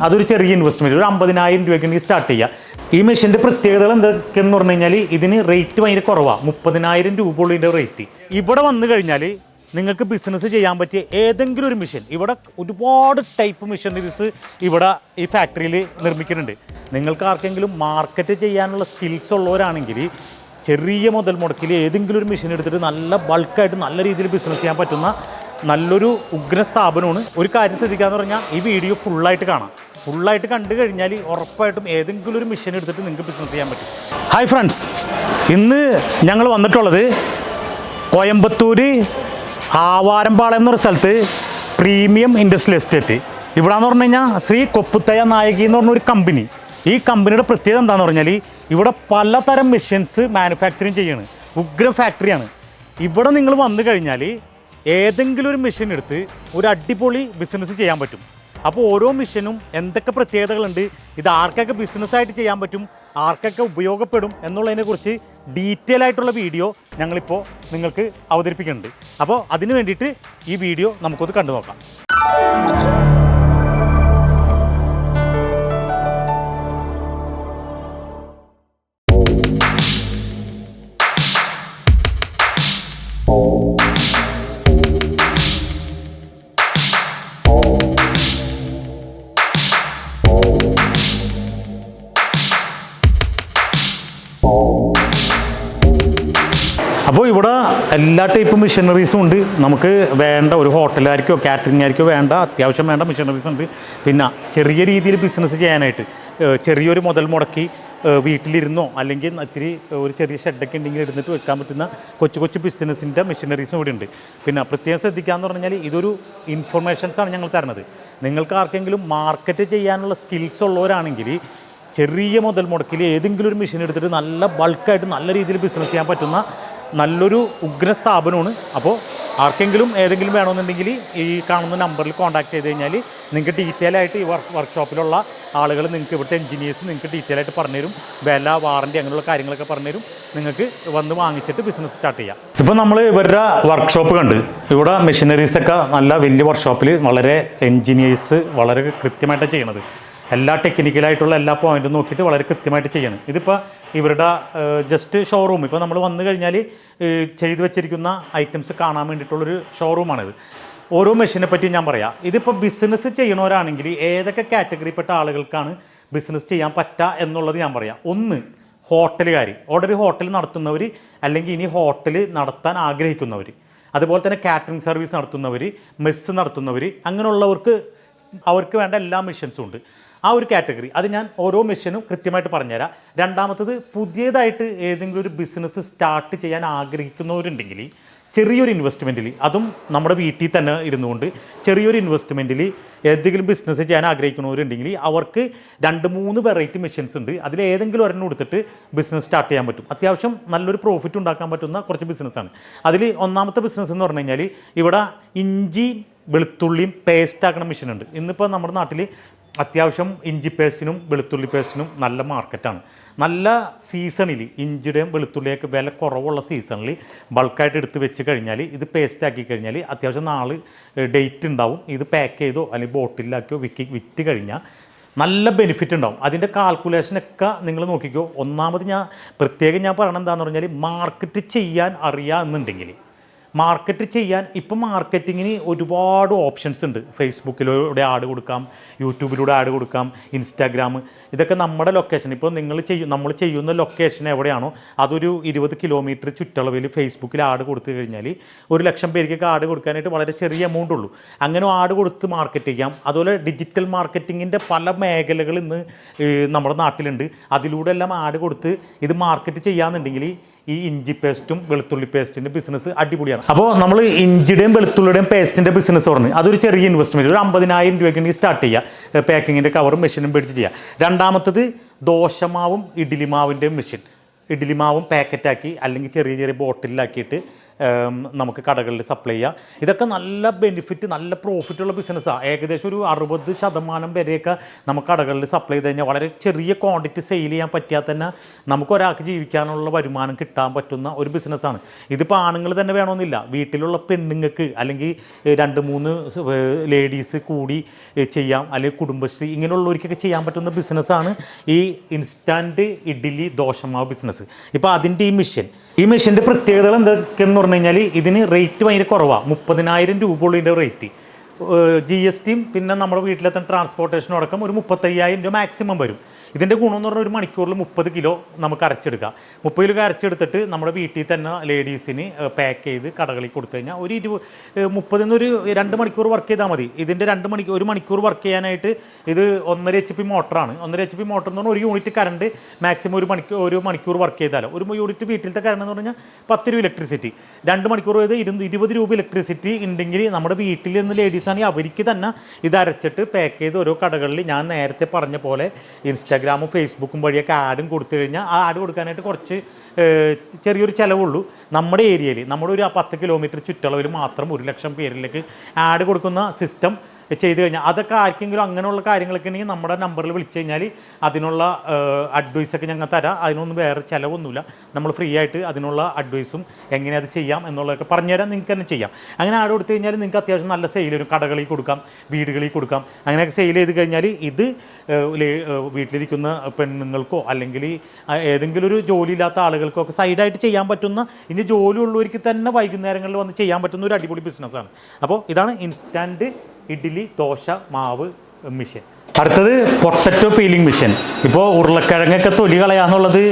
അതൊരു ചെറിയ ഇൻവെസ്റ്റ്മെൻറ്റ്, ഒരു 50,000 രൂപയ്ക്ക് സ്റ്റാർട്ട് ചെയ്യുക. ഈ മെഷീൻ്റെ പ്രത്യേകതകൾ എന്തൊക്കെയെന്ന് പറഞ്ഞു കഴിഞ്ഞാൽ ഇതിന് റേറ്റ് ഭയങ്കര കുറവാണ്. 30,000 രൂപ ഉള്ളൂ ഇതിൻ്റെ റേറ്റ്. ഇവിടെ വന്നു കഴിഞ്ഞാൽ നിങ്ങൾക്ക് ബിസിനസ് ചെയ്യാൻ പറ്റിയ ഏതെങ്കിലും ഒരു മെഷീൻ, ഇവിടെ ഒരുപാട് ടൈപ്പ് മെഷീനറീസ് ഇവിടെ ഈ ഫാക്ടറിയിൽ നിർമ്മിക്കുന്നുണ്ട്. നിങ്ങൾക്ക് ആർക്കെങ്കിലും മാർക്കറ്റ് ചെയ്യാനുള്ള സ്കിൽസ് ഉള്ളവരാണെങ്കിൽ ചെറിയ മുതൽ മുടക്കിൽ ഏതെങ്കിലും ഒരു മെഷീൻ എടുത്തിട്ട് നല്ല ബൾക്കായിട്ട് നല്ല രീതിയിൽ ബിസിനസ് ചെയ്യാൻ പറ്റുന്ന നല്ലൊരു ഉഗ്ര സ്ഥാപനമാണ്. ഒരു കാര്യം ശ്രദ്ധിക്കാന്ന് പറഞ്ഞാൽ ഈ വീഡിയോ ഫുള്ളായിട്ട് കാണാം. ഫുള്ളായിട്ട് കണ്ടു കഴിഞ്ഞാൽ ഉറപ്പായിട്ടും ഏതെങ്കിലും ഒരു മെഷീൻ എടുത്തിട്ട് നിങ്ങൾക്ക് ബിസിനസ് ചെയ്യാൻ പറ്റും. ഹായ് ഫ്രണ്ട്സ്, ഇന്ന് ഞങ്ങൾ വന്നിട്ടുള്ളത് കോയമ്പത്തൂർ ആവാരമ്പാളയം എന്നൊരു സ്ഥലത്ത് പ്രീമിയം ഇൻഡസ്ട്രിയൽ എസ്റ്റേറ്റ്. ഇവിടെയെന്ന് പറഞ്ഞു കഴിഞ്ഞാൽ ശ്രീ കൊപ്പുത്തയ നായകി എന്ന് പറഞ്ഞൊരു കമ്പനി. ഈ കമ്പനിയുടെ പ്രത്യേകത എന്താണെന്ന് പറഞ്ഞാൽ ഇവിടെ പലതരം മെഷീൻസ് മാനുഫാക്ചറിങ് ചെയ്യാണ്. ഉഗ്ര ഫാക്ടറിയാണ്. ഇവിടെ നിങ്ങൾ വന്നു കഴിഞ്ഞാൽ ഏതെങ്കിലും ഒരു മെഷീൻ എടുത്ത് ഒരു അടിപൊളി ബിസിനസ് ചെയ്യാൻ പറ്റും. അപ്പോൾ ഓരോ മെഷീനും എന്തൊക്കെ പ്രത്യേകതകളുണ്ട്, ഇത് ആർക്കൊക്കെ ബിസിനസ്സായിട്ട് ചെയ്യാൻ പറ്റും, ആർക്കൊക്കെ ഉപയോഗപ്പെടും എന്നുള്ളതിനെക്കുറിച്ച് ഡീറ്റെയിൽ ആയിട്ടുള്ള വീഡിയോ ഞങ്ങളിപ്പോൾ നിങ്ങൾക്ക് അവതരിപ്പിക്കുന്നുണ്ട്. അപ്പോൾ അതിന് വേണ്ടിയിട്ട് ഈ വീഡിയോ നമുക്കൊന്ന് കണ്ടു നോക്കാം. അപ്പോൾ ഇവിടെ എല്ലാ ടൈപ്പ് മെഷീനറീസും ഉണ്ട്. നമുക്ക് വേണ്ട ഒരു ഹോട്ടലുകാർക്കോ കാറ്ററിംഗുകാർക്കോ വേണ്ട അത്യാവശ്യം വേണ്ട മെഷീനറീസ് ഉണ്ട്. പിന്നെ ചെറിയ രീതിയിൽ ബിസിനസ് ചെയ്യാനായിട്ട് ചെറിയൊരു മുതൽ മുടക്കി വീട്ടിലിരുന്നോ അല്ലെങ്കിൽ ഇത്തിരി ഒരു ചെറിയ ഷെഡൊക്കെ ഉണ്ടെങ്കിൽ എടുത്തിട്ട് വെക്കാൻ പറ്റുന്ന കൊച്ചു കൊച്ചു ബിസിനസ്സിൻ്റെ മെഷീനറീസും ഇവിടെ ഉണ്ട്. പിന്നെ പ്രത്യേകം ശ്രദ്ധിക്കാമെന്ന് പറഞ്ഞാൽ ഇതൊരു ഇൻഫർമേഷൻസാണ് ഞങ്ങൾ തരുന്നത്. നിങ്ങൾക്ക് ആർക്കെങ്കിലും മാർക്കറ്റ് ചെയ്യാനുള്ള സ്കിൽസ് ഉള്ളവരാണെങ്കിൽ ചെറിയ മുതൽ മുടക്കിൽ ഏതെങ്കിലും ഒരു മെഷീൻ എടുത്തിട്ട് നല്ല ബൾക്കായിട്ട് നല്ല രീതിയിൽ ബിസിനസ് ചെയ്യാൻ പറ്റുന്ന നല്ലൊരു ഉഗ്ര സ്ഥാപനമാണ്. അപ്പോൾ ആർക്കെങ്കിലും ഏതെങ്കിലും വേണമെന്നുണ്ടെങ്കിൽ ഈ കാണുന്ന നമ്പറിൽ കോൺടാക്ട് ചെയ്ത് കഴിഞ്ഞാൽ നിങ്ങൾക്ക് ഡീറ്റെയിൽ ആയിട്ട് ഈ വർക്ക്ഷോപ്പിലുള്ള ആളുകൾ നിങ്ങൾക്ക് ഇവിടുത്തെ എഞ്ചിനീയേഴ്സ് നിങ്ങൾക്ക് ഡീറ്റെയിൽ ആയിട്ട് പറഞ്ഞുതരും. വില, വാറണ്ടി അങ്ങനെയുള്ള കാര്യങ്ങളൊക്കെ പറഞ്ഞുതരും. നിങ്ങൾക്ക് വന്ന് വാങ്ങിച്ചിട്ട് ബിസിനസ് സ്റ്റാർട്ട് ചെയ്യാം. ഇപ്പോൾ നമ്മൾ ഇവരുടെ വർക്ക്ഷോപ്പ് കണ്ട് ഇവിടെ മെഷീനറീസൊക്കെ നല്ല വലിയ വർക്ക്ഷോപ്പിൽ വളരെ എഞ്ചിനീയേഴ്സ് വളരെ കൃത്യമായിട്ടാണ് ചെയ്യണത്. എല്ലാ ടെക്നിക്കലായിട്ടുള്ള എല്ലാ പോയിൻറ്റും നോക്കിയിട്ട് വളരെ കൃത്യമായിട്ട് ചെയ്യണം. ഇതിപ്പോൾ ഇവരുടെ ജസ്റ്റ് ഷോറൂം, ഇപ്പോൾ നമ്മൾ വന്നു കഴിഞ്ഞാൽ ചെയ്തു വെച്ചിരിക്കുന്ന ഐറ്റംസ് കാണാൻ വേണ്ടിയിട്ടുള്ളൊരു ഷോറൂമാണിത്. ഓരോ മെഷീനെ പറ്റി ഞാൻ പറയാം. ഇതിപ്പോൾ ബിസിനസ് ചെയ്യണവരാണെങ്കിൽ ഏതൊക്കെ കാറ്റഗറിപ്പെട്ട ആളുകൾക്കാണ് ബിസിനസ് ചെയ്യാൻ പറ്റുക എന്നുള്ളത് ഞാൻ പറയാം. ഒന്ന്, ഹോട്ടലുകാർ, ഓൾറെഡി ഹോട്ടൽ നടത്തുന്നവർ അല്ലെങ്കിൽ ഇനി ഹോട്ടൽ നടത്താൻ ആഗ്രഹിക്കുന്നവർ, അതുപോലെ തന്നെ കാറ്ററിംഗ് സർവീസ് നടത്തുന്നവർ, മെസ്സ് നടത്തുന്നവർ, അങ്ങനെയുള്ളവർക്ക് അവർക്ക് വേണ്ട എല്ലാ മെഷീൻസും ഉണ്ട്. ആ ഒരു കാറ്റഗറി അത് ഞാൻ ഓരോ മെഷീനും കൃത്യമായിട്ട് പറഞ്ഞുതരാം. രണ്ടാമത്തത്, പുതിയതായിട്ട് ഏതെങ്കിലും ഒരു ബിസിനസ് സ്റ്റാർട്ട് ചെയ്യാൻ ആഗ്രഹിക്കുന്നവരുണ്ടെങ്കിൽ ചെറിയൊരു ഇൻവെസ്റ്റ്മെൻറ്റിൽ, അതും നമ്മുടെ വീട്ടിൽ തന്നെ ഇരുന്നുകൊണ്ട് ചെറിയൊരു ഇൻവെസ്റ്റ്മെൻറ്റിൽ ഏതെങ്കിലും ബിസിനസ് ചെയ്യാൻ ആഗ്രഹിക്കുന്നവരുണ്ടെങ്കിൽ അവർക്ക് 2-3 വെറൈറ്റി മെഷീൻസ് ഉണ്ട്. അതിലേതെങ്കിലും ഒരെണ്ണം എടുത്തിട്ട് ബിസിനസ് സ്റ്റാർട്ട് ചെയ്യാൻ പറ്റും. അത്യാവശ്യം നല്ലൊരു പ്രോഫിറ്റ് ഉണ്ടാക്കാൻ പറ്റുന്ന കുറച്ച് ബിസിനസ്സാണ്. അതിൽ ഒന്നാമത്തെ ബിസിനസ് എന്ന് പറഞ്ഞു കഴിഞ്ഞാൽ ഇവിടെ ഇഞ്ചി വെളുത്തുള്ളിയും പേസ്റ്റ് ആക്കുന്ന മെഷീൻ ഉണ്ട്. ഇന്നിപ്പോൾ നമ്മുടെ നാട്ടിൽ അത്യാവശ്യം ഇഞ്ചി പേസ്റ്റിനും വെളുത്തുള്ളി പേസ്റ്റിനും നല്ല മാർക്കറ്റാണ്. നല്ല സീസണിൽ ഇഞ്ചിയുടെയും വെളുത്തുള്ളിയൊക്കെ വില കുറവുള്ള സീസണിൽ ബൾക്കായിട്ട് എടുത്ത് വെച്ച് കഴിഞ്ഞാൽ ഇത് പേസ്റ്റ് ആക്കി കഴിഞ്ഞാൽ അത്യാവശ്യം നാളെ ഡേറ്റ് ഉണ്ടാവും. ഇത് പാക്ക് ചെയ്തോ അല്ലെങ്കിൽ ബോട്ടിലാക്കിയോ വിറ്റ് കഴിഞ്ഞാൽ നല്ല ബെനിഫിറ്റ് ഉണ്ടാവും. അതിൻ്റെ കാൽക്കുലേഷനൊക്കെ നിങ്ങൾ നോക്കിക്കോ. ഒന്നാമത് പ്രത്യേകം ഞാൻ പറയണത് എന്താണെന്ന് പറഞ്ഞാൽ മാർക്കറ്റ് ചെയ്യാൻ അറിയാമെന്നുണ്ടെങ്കിൽ മാർക്കറ്റ് ചെയ്യാൻ ഇപ്പം മാർക്കറ്റിങ്ങിന് ഒരുപാട് ഓപ്ഷൻസ് ഉണ്ട്. ഫേസ്ബുക്കിലൂടെ ആഡ് കൊടുക്കാം, യൂട്യൂബിലൂടെ ആഡ് കൊടുക്കാം, ഇൻസ്റ്റാഗ്രാം, ഇതൊക്കെ നമ്മുടെ ലൊക്കേഷൻ. ഇപ്പോൾ നമ്മൾ ചെയ്യുന്ന ലൊക്കേഷൻ എവിടെയാണോ അതൊരു 20 കിലോമീറ്റർ ചുറ്റളവിൽ ഫേസ്ബുക്കിൽ ആഡ് കൊടുത്തു കഴിഞ്ഞാൽ 1,00,000 പേർക്കൊക്കെ ആഡ് കൊടുക്കാനായിട്ട് വളരെ ചെറിയ എമൗണ്ട് ഉള്ളൂ. അങ്ങനെ ആഡ് കൊടുത്ത് മാർക്കറ്റ് ചെയ്യാം. അതുപോലെ ഡിജിറ്റൽ മാർക്കറ്റിങ്ങിൻ്റെ പല മേഖലകൾ ഇന്ന് നമ്മുടെ നാട്ടിലുണ്ട്. അതിലൂടെ എല്ലാം ആഡ് കൊടുത്ത് ഇത് മാർക്കറ്റ് ചെയ്യാമെന്നുണ്ടെങ്കിൽ ഈ ഇഞ്ചി പേസ്റ്റും വെളുത്തുള്ളി പേസ്റ്റിൻ്റെ ബിസിനസ് അടിപൊളിയാണ്. അപ്പോൾ നമ്മൾ ഇഞ്ചിയുടെയും വെളുത്തുള്ളിയുടെയും പേസ്റ്റിൻ്റെ ബിസിനസ് പറഞ്ഞു, അതൊരു ചെറിയ ഇൻവെസ്റ്റ്മെൻറ്റ്, ഒരു 50,000 രൂപയ്ക്ക് സ്റ്റാർട്ട് ചെയ്യുക. പാക്കിങ്ങിൻ്റെ കവറും മെഷീനും മേടിച്ച് ചെയ്യുക. രണ്ടാമത്തത്, ദോശമാവും ഇഡ്ഡലി മാവിൻ്റെയും മെഷീൻ. ഇഡ്ഡലി മാവും പാക്കറ്റാക്കി അല്ലെങ്കിൽ ചെറിയ ചെറിയ ബോട്ടിലാക്കിയിട്ട് നമുക്ക് കടകളിൽ സപ്ലൈ ചെയ്യാം. ഇതൊക്കെ നല്ല ബെനിഫിറ്റ്, നല്ല പ്രോഫിറ്റുള്ള ബിസിനസ്സാണ്. ഏകദേശം ഒരു 60% വരെയൊക്കെ നമുക്ക് കടകളിൽ സപ്ലൈ ചെയ്ത് കഴിഞ്ഞാൽ വളരെ ചെറിയ ക്വാണ്ടിറ്റി സെയിൽ ചെയ്യാൻ പറ്റിയാൽ തന്നെ നമുക്ക് ഒരാൾക്ക് ജീവിക്കാനുള്ള വരുമാനം കിട്ടാൻ പറ്റുന്ന ഒരു ബിസിനസ്സാണ്. ഇതിപ്പോൾ ആണുങ്ങൾ തന്നെ വേണമെന്നില്ല, വീട്ടിലുള്ള പെണ്ണുങ്ങൾക്ക് അല്ലെങ്കിൽ 2-3 ലേഡീസ് കൂടി ചെയ്യാം, അല്ലെങ്കിൽ കുടുംബശ്രീ ഇങ്ങനെയുള്ളവർക്കൊക്കെ ചെയ്യാൻ പറ്റുന്ന ബിസിനസ്സാണ് ഈ ഇൻസ്റ്റൻറ്റ് ഇഡ്ഡലി ദോശമാവ് ബിസിനസ്. ഇപ്പോൾ അതിൻ്റെ ഈ മെഷീൻ്റെ പ്രത്യേകതകൾ എന്തൊക്കെയെന്ന് പറഞ്ഞു കഴിഞ്ഞാൽ ഇതിന് റേറ്റ് ഭയങ്കര കുറവാണ്. 30,000 രൂപ ഉള്ളൂ ഇതിൻ്റെ റേറ്റ്. GSTയും പിന്നെ നമ്മുടെ വീട്ടിലെത്തുന്ന ട്രാൻസ്പോർട്ടേഷനും അടക്കം ഒരു 35,000 രൂപ മാക്സിമം വരും. ഇതിൻ്റെ ഗുണമെന്ന് പറഞ്ഞാൽ ഒരു മണിക്കൂറിൽ 30 കിലോ നമുക്ക് അരച്ചെടുക്കാം. 30 കിലോ അരച്ചെടുത്തിട്ട് നമ്മുടെ വീട്ടിൽ തന്നെ ലേഡീസിന് പാക്ക് ചെയ്ത് കടകളിൽ കൊടുത്തു കഴിഞ്ഞാൽ ഒരു 30 2 മണിക്കൂർ വർക്ക് ചെയ്താൽ മതി. ഇതിൻ്റെ 1 മണിക്കൂർ വർക്ക് ചെയ്യാനായിട്ട് ഇത് 1.5 HP മോട്ടറാണ്. 1.5 HP മോട്ടർ എന്ന് പറഞ്ഞാൽ ഒരു യൂണിറ്റ് കറണ്ട് മാക്സിമം ഒരു മണിക്കൂർ വർക്ക് ചെയ്താലോ. ഒരു യൂണിറ്റ് വീട്ടിലത്തെ കറണ്ട് എന്ന് പറഞ്ഞാൽ 10 രൂപ ഇലക്ട്രിസിറ്റി. 2 മണിക്കൂർ ചെയ്ത് 20 രൂപ ഇലക്ട്രിസിറ്റി ഉണ്ടെങ്കിൽ നമ്മുടെ വീട്ടിൽ നിന്ന് ലേഡീസാണെങ്കിൽ അവർക്ക് തന്നെ ഇത് അരച്ചിട്ട് പാക്ക് ചെയ്ത് ഓരോ കടകളിൽ ഞാൻ നേരത്തെ പറഞ്ഞ പോലെ ഇൻസ്റ്റാഗ്രാമും ഫേസ്ബുക്കും വഴിയൊക്കെ ആഡും കൊടുത്തു കഴിഞ്ഞാൽ ആ ആഡ് കൊടുക്കാനായിട്ട് കുറച്ച് ചെറിയൊരു ചിലവുള്ളൂ. നമ്മുടെ ഏരിയയിൽ നമ്മുടെ ഒരു 10 കിലോമീറ്റർ ചുറ്റളവിൽ മാത്രം 1 ലക്ഷം പേരിലേക്ക് ആഡ് കൊടുക്കുന്ന സിസ്റ്റം ചെയ്ത് കഴിഞ്ഞാൽ അതൊക്കെ ആർക്കെങ്കിലും അങ്ങനെയുള്ള കാര്യങ്ങളൊക്കെ ഉണ്ടെങ്കിൽ നമ്മുടെ നമ്പറിൽ വിളിച്ചു കഴിഞ്ഞാൽ അതിനുള്ള അഡ്വൈസൊക്കെ ഞങ്ങൾ തരാം. അതിനൊന്നും വേറെ ചിലവൊന്നുമില്ല. നമ്മൾ ഫ്രീ ആയിട്ട് അതിനുള്ള അഡ്വൈസും എങ്ങനെ അത് ചെയ്യാം എന്നുള്ളതൊക്കെ പറഞ്ഞുതരാം. നിങ്ങൾക്ക് തന്നെ ചെയ്യാം. അങ്ങനെ ആഡ് കൊടുത്തു കഴിഞ്ഞാൽ നിങ്ങൾക്ക് അത്യാവശ്യം നല്ല സെയിൽ വരും. കടകളിൽ കൊടുക്കാം, വീടുകളിൽ കൊടുക്കാം. അങ്ങനെയൊക്കെ സെയിൽ ചെയ്ത് കഴിഞ്ഞാൽ ഇത് വീട്ടിലിരിക്കുന്ന പെണ്ണുങ്ങൾക്കോ അല്ലെങ്കിൽ ഏതെങ്കിലും ഒരു ജോലിയില്ലാത്ത ആളുകൾക്കോ ഒക്കെ സൈഡായിട്ട് ചെയ്യാൻ പറ്റുന്ന, ഇനി ജോലി ഉള്ളവർക്ക് തന്നെ വൈകുന്നേരങ്ങളിൽ വന്ന് ചെയ്യാൻ പറ്റുന്ന ഒരു അടിപൊളി ബിസിനസ്സാണ്. അപ്പോൾ ഇതാണ് ഇൻസ്റ്റൻറ്റ് ഇഡ്ഡലി ദോശ മാവ് മെഷീൻ. അടുത്തത് പൊട്ടറ്റോ പീലിംഗ് മെഷീൻ. ഇപ്പോൾ ഉരുളക്കിഴങ്ങൊക്കെ തൊലി കളയാന്നുള്ളത്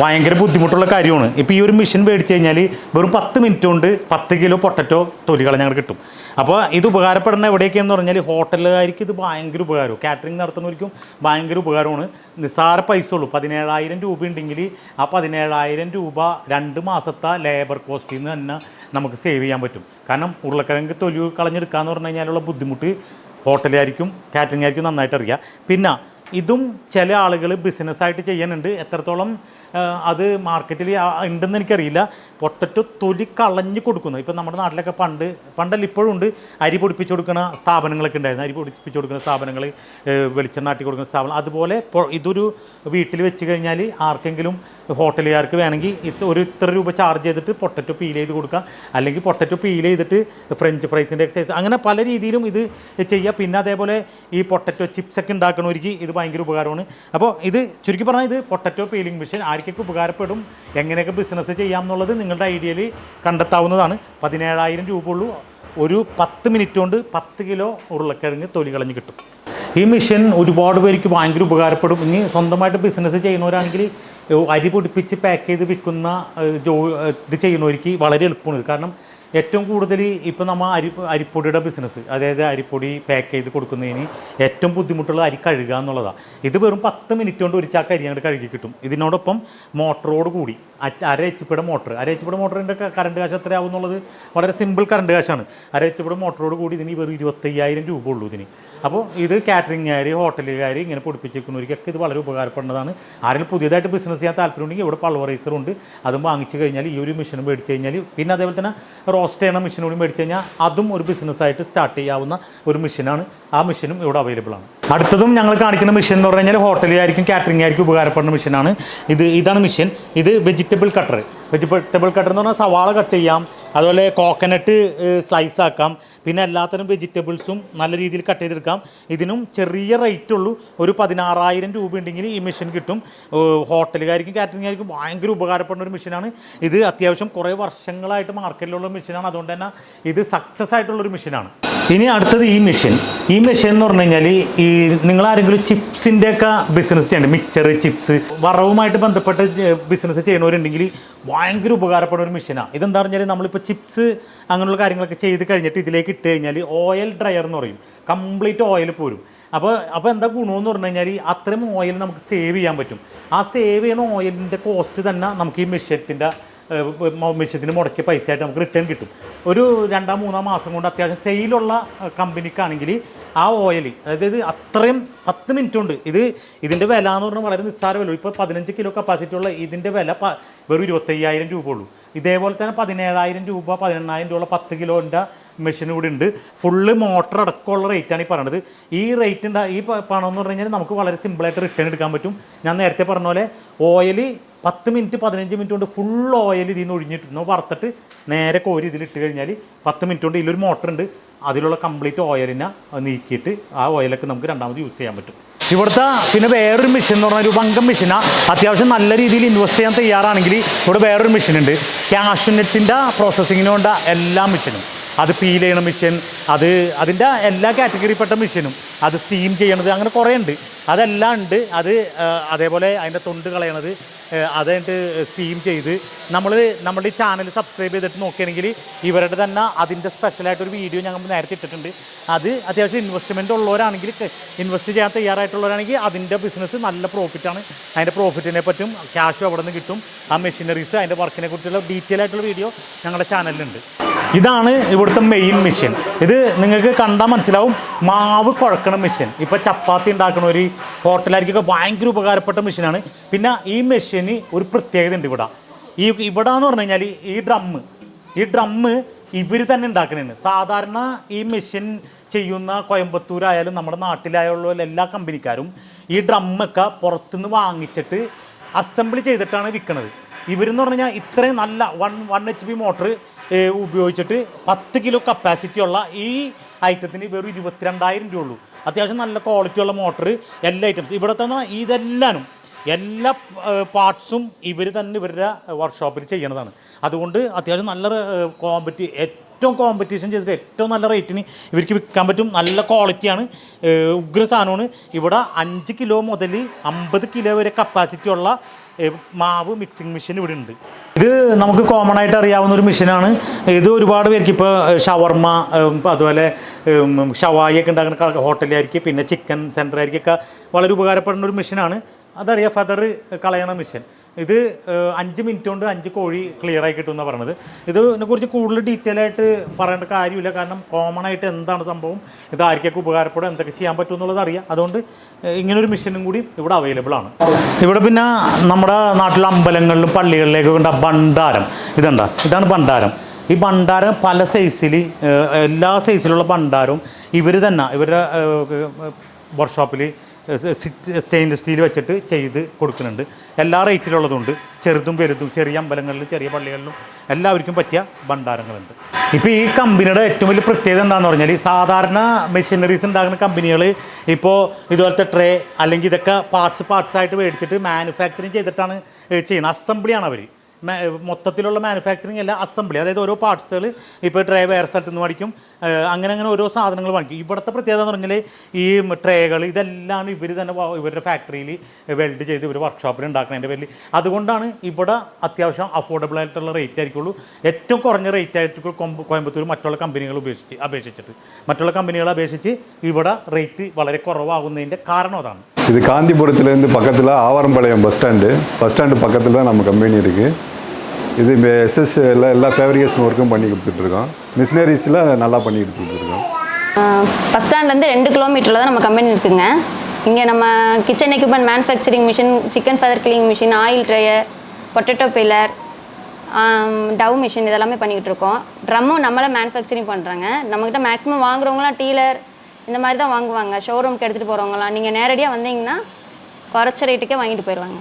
ഭയങ്കര ബുദ്ധിമുട്ടുള്ള കാര്യമാണ്. ഇപ്പോൾ ഈ ഒരു മെഷീൻ മേടിച്ച് കഴിഞ്ഞാൽ വെറും 10 മിനിറ്റ് കൊണ്ട് 10 കിലോ പൊട്ടറ്റോ തൊലി കളഞ്ഞാൽ കിട്ടും. അപ്പോൾ ഇത് ഉപകാരപ്പെടുന്ന എവിടെയൊക്കെയെന്ന് പറഞ്ഞാൽ ഹോട്ടലുകാർക്ക് ഇത് ഭയങ്കര ഉപകാരവും, കാറ്ററിംഗ് നടത്തുന്നവർക്കും ഭയങ്കര ഉപകാരമാണ്. നിസ്സാര പൈസ ഉള്ളൂ. 17,000 രൂപ ഉണ്ടെങ്കിൽ ആ 17,000 രൂപ 2 മാസത്തെ ലേബർ കോസ്റ്റിൽ നിന്ന് തന്നെ നമുക്ക് സേവ് ചെയ്യാൻ പറ്റും. കാരണം ഉരുളക്കിഴങ്ങ് തൊലി കളഞ്ഞെടുക്കുക എന്ന് പറഞ്ഞു കഴിഞ്ഞാലുള്ള ബുദ്ധിമുട്ട് ഹോട്ടലുകാർക്കും കാറ്ററിംഗുകാർക്കും നന്നായിട്ട് അറിയാം. പിന്നെ ഇതും ചില ആളുകൾ ബിസിനസ്സായിട്ട് ചെയ്യുന്നുണ്ട്. എത്രത്തോളം അത് മാർക്കറ്റിൽ ഉണ്ടെന്ന് എനിക്കറിയില്ല. പൊട്ടറ്റോ തൊലി കളഞ്ഞ് കൊടുക്കുന്നു. ഇപ്പം നമ്മുടെ നാട്ടിലൊക്കെ പണ്ടല്ല ഇപ്പോഴും ഉണ്ട്, അരി പൊടിപ്പിച്ച് കൊടുക്കുന്ന സ്ഥാപനങ്ങളൊക്കെ ഉണ്ടായിരുന്നു. അരി പൊടിപ്പിച്ച് കൊടുക്കുന്ന സ്ഥാപനങ്ങൾ, വെളിച്ചെണ്ണ ആട്ടി കൊടുക്കുന്ന സ്ഥാപനം. അതുപോലെ ഇതൊരു വീട്ടിൽ വെച്ച് കഴിഞ്ഞാൽ ആർക്കെങ്കിലും ഹോട്ടലുകാർക്ക് വേണമെങ്കിൽ ഇത്ര രൂപ ചാർജ് ചെയ്തിട്ട് പൊട്ടറ്റോ പീൽ ചെയ്ത് കൊടുക്കാം. അല്ലെങ്കിൽ പൊട്ടറ്റോ പീൽ ചെയ്തിട്ട് ഫ്രഞ്ച് ഫ്രൈസിൻ്റെ എക്സസൈസ്, അങ്ങനെ പല രീതിയിലും ഇത് ചെയ്യുക. പിന്നെ അതേപോലെ ഈ പൊട്ടറ്റോ ചിപ്സൊക്കെ ഉണ്ടാക്കണവർക്ക് ഇത് ഭയങ്കര ഉപകാരമാണ്. അപ്പോൾ ഇത് ചുരുക്കി പറഞ്ഞാൽ ഇത് പൊട്ടറ്റോ പീലിംഗ് മെഷീൻ ആർക്കൊക്കെ ഉപകാരപ്പെടും, എങ്ങനെയൊക്കെ ബിസിനസ് ചെയ്യാം എന്നുള്ളത് നിങ്ങളുടെ ഐഡിയയിൽ കണ്ടെത്താവുന്നതാണ്. 17,000 രൂപ ഉള്ളൂ. ഒരു 10 മിനിറ്റ് കൊണ്ട് 10 കിലോ ഉരുളക്കിഴങ്ങ് തൊലി കളഞ്ഞ് കിട്ടും. ഈ മെഷീൻ ഒരുപാട് പേർക്ക് ഭയങ്കര ഉപകാരപ്പെടും. ഇനി സ്വന്തമായിട്ട് ബിസിനസ് ചെയ്യുന്നവരാണെങ്കിൽ അരി പൊടിപ്പിച്ച് പാക്ക് ചെയ്ത് വിൽക്കുന്ന ഇത് ചെയ്യുന്നവർക്ക് വളരെ എളുപ്പമാണ്. കാരണം ഏറ്റവും കൂടുതൽ ഇപ്പോൾ നമ്മൾ അരിപ്പൊടിയുടെ ബിസിനസ്, അതായത് അരിപ്പൊടി പാക്ക് ചെയ്ത് കൊടുക്കുന്നതിന് ഏറ്റവും ബുദ്ധിമുട്ടുള്ള അരി കഴുകുക എന്നുള്ളതാണ്. ഇത് വെറും 10 മിനിറ്റ് കൊണ്ട് ഒരു ചാക്ക് അരി അങ്ങോട്ട് കഴുകി കിട്ടും. ഇതിനോടൊപ്പം മോട്ടറോട് കൂടി 1.5 HP മോട്ടർ, 1.5 HP മോട്ടറിൻ്റെ കറണ്ട് കാശ് എത്രയാവും എന്നുള്ളത് വളരെ സിമ്പിൾ കറണ്ട് കാശാണ്. 1.5 HP മോട്ടറോട് കൂടി ഇതിന് വെറും 25,000 രൂപ ഉള്ളൂ ഇതിന്. അപ്പോൾ ഇത് കാറ്ററിംഗുകാർ, ഹോട്ടലുകാർ ഇങ്ങനെ പൊടിപ്പിച്ചിരിക്കുന്നവർക്കൊക്കെ ഇത് വളരെ ഉപകാരപ്പെടുന്നതാണ്. ആരെങ്കിലും പുതിയതായിട്ട് ബിസിനസ് ചെയ്യാൻ താല്പര്യമുണ്ടെങ്കിൽ ഇവിടെ പൾവറൈസറുണ്ട്, അതും വാങ്ങിച്ചു കഴിഞ്ഞാൽ ഈ ഒരു മെഷീനും മേടിച്ച് കഴിഞ്ഞാൽ, പിന്നെ അതേപോലെ തന്നെ റോസ്റ്റ് ചെയ്യണ മെഷീൻ കൂടി മേടിച്ച് കഴിഞ്ഞാൽ അതും ഒരു ബിസിനസ്സായിട്ട് സ്റ്റാർട്ട് ചെയ്യാവുന്ന ഒരു മെഷീനാണ്. ആ മെഷീനും ഇവിടെ അവൈലബിൾ ആണ്. അടുത്തതും ഞങ്ങൾ കാണിക്കുന്ന മെഷീൻ എന്ന് പറഞ്ഞു കഴിഞ്ഞാൽ ഹോട്ടലുകാർക്കും കാറ്ററിംഗുകാർക്കും ഉപകാരപ്പെടുന്ന മെഷീനാണ്. ഇതാണ് മെഷീൻ. ഇത് വെജിറ്റബിൾ കട്ടർ എന്ന് പറഞ്ഞാൽ സവാള കട്ട് ചെയ്യാം, അതുപോലെ കോക്കനട്ട് സ്ലൈസ് ആക്കാം, പിന്നെ എല്ലാത്തരം വെജിറ്റബിൾസും നല്ല രീതിയിൽ കട്ട് ചെയ്തെടുക്കാം. ഇതിനും ചെറിയ റേറ്റ് ഉള്ളൂ. ഒരു 16,000 രൂപ ഉണ്ടെങ്കിൽ ഈ മെഷീൻ കിട്ടും. ഹോട്ടലുകാർക്കും കാറ്ററിംഗുകാർക്കും ഭയങ്കര ഉപകാരപ്പെടുന്ന ഒരു മെഷീനാണ്. ഇത് അത്യാവശ്യം കുറേ വർഷങ്ങളായിട്ട് മാർക്കറ്റിലുള്ള മെഷീനാണ്. അതുകൊണ്ട് തന്നെ ഇത് സക്സസ് ആയിട്ടുള്ളൊരു മെഷീനാണ്. ഇനി അടുത്തത് ഈ മെഷീൻ എന്ന് പറഞ്ഞു കഴിഞ്ഞാൽ ഈ നിങ്ങളാരെങ്കിലും ചിപ്സിൻ്റെയൊക്കെ ബിസിനസ് ചെയ്യണം, മിക്സർ, ചിപ്സ്, വറവുമായിട്ട് ബന്ധപ്പെട്ട് ബിസിനസ് ചെയ്യണവരുണ്ടെങ്കിൽ ഭയങ്കര ഉപകാരപ്പെടുന്ന ഒരു മെഷീനാണ്. ഇതെന്താ പറഞ്ഞാൽ നമ്മളിപ്പോൾ ചിപ്സ് അങ്ങനെയുള്ള കാര്യങ്ങളൊക്കെ ചെയ്ത് കഴിഞ്ഞിട്ട് ഇതിലേക്ക് ഇട്ട് കഴിഞ്ഞാൽ ഓയിൽ ഡ്രയർ എന്ന് പറയും, കംപ്ലീറ്റ് ഓയിൽ പോരും. അപ്പോൾ എന്താ ഗുണമെന്ന് പറഞ്ഞു കഴിഞ്ഞാൽ അത്രയും ഓയിൽ നമുക്ക് സേവ് ചെയ്യാൻ പറ്റും. ആ സേവ് ചെയ്യണ ഓയിലിൻ്റെ കോസ്റ്റ് തന്നെ നമുക്ക് ഈ മെഷീൻ്റെ മെഷീന് മുടക്കിയ പൈസ ആയിട്ട് നമുക്ക് റിട്ടേൺ കിട്ടും. ഒരു 2-3 മാസം കൊണ്ട് അത്യാവശ്യം സെയിലുള്ള കമ്പനിക്കാണെങ്കിൽ ആ ഓയിൽ, അതായത് അത്രയും 10 മിനിറ്റ് കൊണ്ട് ഇതിൻ്റെ വില എന്ന് പറഞ്ഞാൽ വളരെ നിസ്സാര വില. ഇപ്പോൾ 15 കിലോ കപ്പാസിറ്റി ഉള്ള ഇതിൻ്റെ വില വെറും 25,000 രൂപ ഉള്ളൂ. ഇതേപോലെ തന്നെ 17,000 രൂപ 18,000 രൂപ 10 കിലോൻ്റെ മെഷീൻ കൂടി ഉണ്ട്. ഫുള്ള് മോട്ടർ അടക്കമുള്ള റേറ്റാണ് ഈ പറയണത്. ഈ റേറ്റ് ഈ പണം എന്ന് പറഞ്ഞു കഴിഞ്ഞാൽ നമുക്ക് വളരെ സിമ്പിളായിട്ട് റിട്ടേൺ എടുക്കാൻ പറ്റും. ഞാൻ നേരത്തെ പറഞ്ഞ പോലെ ഓയിൽ 10 മിനിറ്റ് 15 മിനിറ്റ് കൊണ്ട് ഫുൾ ഓയിൽ ഇതിൽ നിന്ന് ഒഴിഞ്ഞിട്ട് വറുത്തിട്ട് നേരെ കോരി ഇതിലിട്ട് കഴിഞ്ഞാൽ 10 മിനിറ്റ് കൊണ്ട് ഇതിലൊരു മോട്ടറുണ്ട്, അതിലുള്ള കംപ്ലീറ്റ് ഓയിലിനെ നീക്കിയിട്ട് ആ ഓയിലൊക്കെ നമുക്ക് രണ്ടാമത് യൂസ് ചെയ്യാൻ പറ്റും. ഇവിടുത്തെ പിന്നെ വേറൊരു മെഷീൻ എന്ന് പറഞ്ഞാൽ ഒരു വങ്കം മെഷീനാണ്. അത്യാവശ്യം നല്ല രീതിയിൽ ഇൻവെസ്റ്റ് ചെയ്യാൻ തയ്യാറാണെങ്കിൽ ഇവിടെ വേറൊരു മെഷീനുണ്ട്. കാഷ്യൂനട്ടിൻ്റെ പ്രോസസ്സിങ്ങിന് വേണ്ട എല്ലാ മെഷീനും, അത് പീൽ ചെയ്യണ മെഷീൻ, അതിൻ്റെ എല്ലാ കാറ്റഗറിപ്പെട്ട മെഷീനും, അത് സ്റ്റീം ചെയ്യണത്, അങ്ങനെ കുറേ ഉണ്ട്. അതെല്ലാം ഉണ്ട്. അതേപോലെ അതിൻ്റെ തൊണ്ട് കളയണത്, അതായിട്ട് സ്റ്റീം ചെയ്ത് നമ്മുടെ ഈ ചാനൽ സബ്സ്ക്രൈബ് ചെയ്തിട്ട് നോക്കുകയാണെങ്കിൽ ഇവരുടെ തന്നെ അതിൻ്റെ സ്പെഷ്യലായിട്ടൊരു വീഡിയോ ഞങ്ങൾ നേരത്തെ ഇട്ടിട്ടുണ്ട്. അത് അത്യാവശ്യം ഇൻവെസ്റ്റ്മെൻറ്റ് ഉള്ളവരാണെങ്കിൽ, ഇൻവെസ്റ്റ് ചെയ്യാൻ തയ്യാറായിട്ടുള്ളവരാണെങ്കിൽ അതിൻ്റെ ബിസിനസ് നല്ല പ്രോഫിറ്റാണ്. അതിൻ്റെ പ്രോഫിറ്റിനെ പറ്റും ക്യാഷും അവിടെ നിന്ന് കിട്ടും. ആ മെഷീനറീസ് അതിൻ്റെ വർക്കിനെ കുറിച്ചുള്ള ഡീറ്റെയിൽ ആയിട്ടുള്ള വീഡിയോ ഞങ്ങളുടെ ചാനലിലുണ്ട്. ഇതാണ് ഇവിടുത്തെ മെയിൻ മെഷീൻ. ഇത് നിങ്ങൾക്ക് കണ്ടാൽ മനസ്സിലാവും, മാവ് കുഴക്കണ മെഷീൻ. ഇപ്പോൾ ചപ്പാത്തി ഉണ്ടാക്കണ ഒരു ഹോട്ടലായിരിക്കൊക്കെ ഭയങ്കര ഉപകാരപ്പെട്ട മെഷീനാണ്. പിന്നെ ഈ മെഷീന് ഒരു പ്രത്യേകത ഉണ്ട് ഇവിടെ എന്ന് പറഞ്ഞു കഴിഞ്ഞാൽ ഈ ഡ്രമ്മ് ഇവർ തന്നെ ഉണ്ടാക്കണതാണ്. സാധാരണ ഈ മെഷീൻ ചെയ്യുന്ന കോയമ്പത്തൂരായാലും നമ്മുടെ നാട്ടിലായുള്ള എല്ലാ കമ്പനിക്കാരും ഈ ഡ്രമ്മൊക്കെ പുറത്തുനിന്ന് വാങ്ങിച്ചിട്ട് അസംബിൾ ചെയ്തിട്ടാണ് വിൽക്കുന്നത്. ഇവരെന്ന് പറഞ്ഞു കഴിഞ്ഞാൽ ഇത്രയും നല്ല 1 HP മോട്ടർ ഉപയോഗിച്ചിട്ട് 10 കിലോ കപ്പാസിറ്റി ഉള്ള ഈ ഐറ്റത്തിന് വെറും 22,000 രൂപ ഉള്ളൂ. അത്യാവശ്യം നല്ല ക്വാളിറ്റിയുള്ള മോട്ടർ, എല്ലാ ഐറ്റംസ് ഇവിടെ തന്നെ. ഇതെല്ലാനും എല്ലാ പാർട്സും ഇവർ തന്നെ ഇവരുടെ വർക്ക്ഷോപ്പിൽ ചെയ്യണതാണ്. അതുകൊണ്ട് അത്യാവശ്യം നല്ല ഏറ്റവും കോമ്പറ്റീഷൻ ചെയ്തിട്ട് ഏറ്റവും നല്ല റേറ്റിന് ഇവർക്ക് വിൽക്കാൻ പറ്റും. നല്ല ക്വാളിറ്റിയാണ്, ഉഗ്ര സാധനമാണ്. ഇവിടെ 5 കിലോ മുതൽ 50 കിലോ വരെ കപ്പാസിറ്റി ഉള്ള മാവ് മിക്സിംഗ് മെഷീൻ ഇവിടെ ഉണ്ട്. ഇത് നമുക്ക് കോമൺ ആയിട്ട് അറിയാവുന്ന ഒരു മെഷീനാണ്. ഇത് ഒരുപാട് പേർക്ക് ഇപ്പോൾ ഷവർമ, അതുപോലെ ഷവായിയൊക്കെ ഉണ്ടാക്കുന്ന ഹോട്ടലായിരിക്കും, പിന്നെ ചിക്കൻ സെൻ്ററായിരിക്കൊക്കെ വളരെ ഉപകാരപ്പെടുന്ന ഒരു മെഷീനാണ്. അതറിയാം, ഫെദർ കളയണ മെഷീൻ. ഇത് 5 മിനിറ്റ് കൊണ്ട് 5 കോഴി ക്ലിയർ ആയി കിട്ടുമെന്നാണ് പറഞ്ഞത്. ഇതിനെക്കുറിച്ച് കൂടുതൽ ഡീറ്റെയിൽ ആയിട്ട് പറയേണ്ട കാര്യമില്ല, കാരണം കോമൺ ആയിട്ട് എന്താണ് സംഭവം, ഇത് ആർക്കൊക്കെ ഉപകാരപ്പെടും, എന്തൊക്കെ ചെയ്യാൻ പറ്റും എന്നുള്ളത് അറിയാം. അതുകൊണ്ട് ഇങ്ങനൊരു മെഷീനും കൂടി ഇവിടെ അവൈലബിൾ ആണ്. ഇവിടെ പിന്നെ നമ്മുടെ നാട്ടിലെ അമ്പലങ്ങളിലും പള്ളികളിലേക്കും ഉണ്ട് ഭണ്ഡാരം. ഇതാണ് ഭണ്ഡാരം. ഈ ഭണ്ഡാരം പല സൈസിൽ, എല്ലാ സൈസിലുള്ള ഭണ്ഡാരവും ഇവർ തന്നെ ഇവരുടെ വർക്ക്ഷോപ്പിൽ സ്റ്റെയിൻലെസ് സ്റ്റീൽ വെച്ചിട്ട് ചെയ്ത് കൊടുക്കുന്നുണ്ട്. എല്ലാ റേറ്റിലുള്ളതുണ്ട്, ചെറുതും വലുതും, ചെറിയ അമ്പലങ്ങളിലും ചെറിയ പള്ളികളിലും എല്ലാവർക്കും പറ്റിയ ഭണ്ഡാരങ്ങളുണ്ട്. ഇപ്പോൾ ഈ കമ്പനിയുടെ ഏറ്റവും വലിയ പ്രത്യേകത എന്താണെന്ന് പറഞ്ഞാൽ, സാധാരണ മെഷീനറീസ് ഉണ്ടാക്കുന്ന കമ്പനികൾ ഇപ്പോൾ ഇതുപോലത്തെ ട്രേ അല്ലെങ്കിൽ ഇതൊക്കെ പാർട്സ് ആയിട്ട് മേടിച്ചിട്ട് മാനുഫാക്ചറിങ് ചെയ്തിട്ടാണ് ചെയ്യുന്നത്. അസംബ്ലിയാണ് അവർ. മൊത്തത്തിലുള്ള മാനുഫാക്ചറിങ് അല്ല, അസംബ്ലി. അതായത് ഓരോ പാർട്സുകൾ ഇപ്പോൾ ട്രേ വേറെ സ്ഥലത്ത് നിന്ന് മേടിക്കും, അങ്ങനെ ഓരോ സാധനങ്ങൾ വാങ്ങിക്കും. ഇവിടുത്തെ പ്രത്യേകത എന്ന് പറഞ്ഞാൽ ഈ ട്രേകൾ ഇതെല്ലാം ഇവർ തന്നെ ഇവരുടെ ഫാക്ടറിയിൽ വെൽഡ് ചെയ്ത് ഇവർ വർക്ക്ഷോപ്പിൽ ഉണ്ടാക്കുന്നതിൻ്റെ പേരിൽ. അതുകൊണ്ടാണ് ഇവിടെ അത്യാവശ്യം അഫോർഡബിൾ ആയിട്ടുള്ള റേറ്റ് ആയിരിക്കുള്ളൂ. ഏറ്റവും കുറഞ്ഞ റേറ്റ് ആയിട്ട് കോയമ്പത്തൂർ മറ്റുള്ള കമ്പനികൾ അപേക്ഷിച്ചിട്ട് മറ്റുള്ള കമ്പനികളെ അപേക്ഷിച്ച് ഇവിടെ റേറ്റ് വളരെ കുറവാകുന്നതിൻ്റെ കാരണം അതാണ്. இது காந்திபுரத்துலேருந்து பக்கத்தில் ஆவாரம்பாளையம் பஸ் ஸ்டாண்டு பக்கத்தில் தான் நம்ம கம்பெனி இருக்குது. இது எஸ்எஸ் எல்லா ஃபேப்ரிகேஷன் ஒர்க்கும் பண்ணி கொடுத்துட்ருக்கோம். மிஷினரிஸில் நல்லா பண்ணி கொடுத்துட்ருக்கோம். பஸ் ஸ்டாண்ட்லேருந்து 2 கிலோமீட்டரில் தான் நம்ம கம்பெனி இருக்குங்க. இங்கே நம்ம kitchen equipment manufacturing machine, chicken feather killing machine, oil dryer, potato peeler, dough machine இதெல்லாமே பண்ணிக்கிட்டு இருக்கோம். ட்ரம்மும் நம்மளே மேனுஃபேக்சரிங் பண்ணுறாங்க. நம்மக்கிட்ட மேக்ஸிமம் வாங்குறவங்களாம் டீலர் இந்த மாதிரி தான் வாங்குவாங்க. ஷோரூம்க்கு எடுத்துகிட்டு போகிறவங்களாம் நீங்கள் நேரடியாக வந்தீங்கன்னா குறைச்ச ரேட்டுக்கே வாங்கிட்டு போயிடுவாங்க.